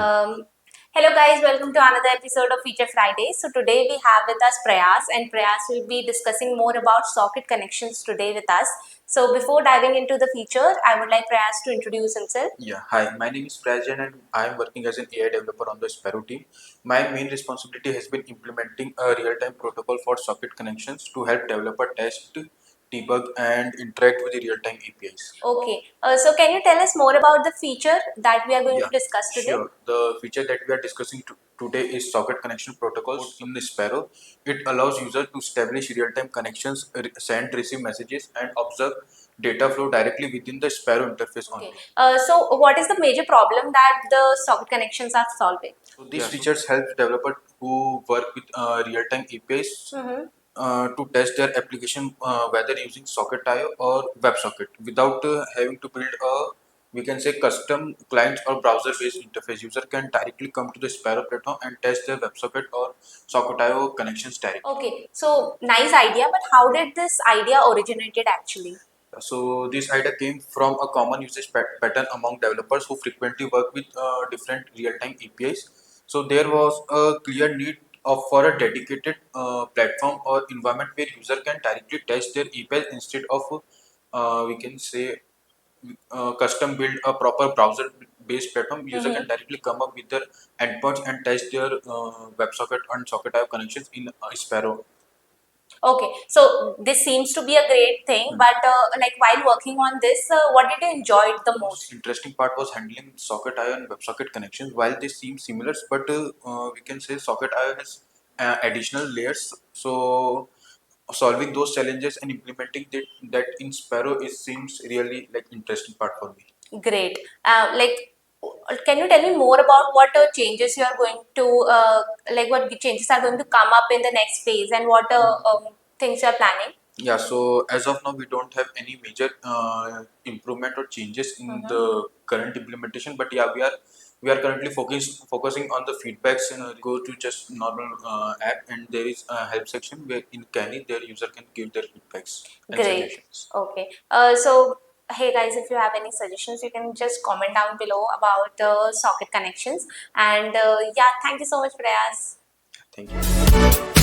Hello guys, welcome to another episode of Feature Friday. So today we have with us Prayas, and Prayas will be discussing more about socket connections today with us. So before diving into the feature, I would like Prayas to introduce himself. Yeah, hi, my name is Prajan and I am working as an AI developer on the Sparrow team. My main responsibility has been implementing a real-time protocol for socket connections to help developer test, debug and interact with the real-time APIs. Okay, so can you tell us more about the feature that we are going to discuss today? Sure. The feature that we are discussing today is socket connection protocols in the Sparrow. It allows users to establish real-time connections, send, receive messages, and observe data flow directly within the Sparrow interface only. So what is the major problem that the socket connections are solving? So these features help developers who work with real-time APIs to test their application whether using Socket.io or WebSocket without having to build a, we can say, custom client or browser-based interface. User can directly come to the Sparrow platform and test their WebSocket or Socket.io connections directly. Okay, so nice idea, but how did this idea originated actually? So this idea came from a common usage pattern among developers who frequently work with different real-time APIs. So there was a clear need for a dedicated platform or environment where user can directly test their APIs instead of we can say custom build a proper browser-based platform. User can directly come up with their endpoints and test their WebSocket and Socket.io connections in Sparrow. Okay, so this seems to be a great thing, but like while working on this, what did you enjoy the most? Interesting part was handling Socket.io and WebSocket connections. While they seem similar, but we can say Socket.io has additional layers. So solving those challenges and implementing that in Sparrow is seems really like interesting part for me. Great. Can you tell me more about what changes you are going to, like what changes are going to come up in the next phase, and what things you are planning? Yeah, so as of now, we don't have any major improvement or changes in the current implementation. But yeah, we are currently focusing on the feedbacks and go to just normal app, and there is a help section where in Canny their user can give their feedbacks and Great. suggestions. Okay. So hey guys, if you have any suggestions, you can just comment down below about the socket connections. And yeah, thank you so much, Prayas. Thank you.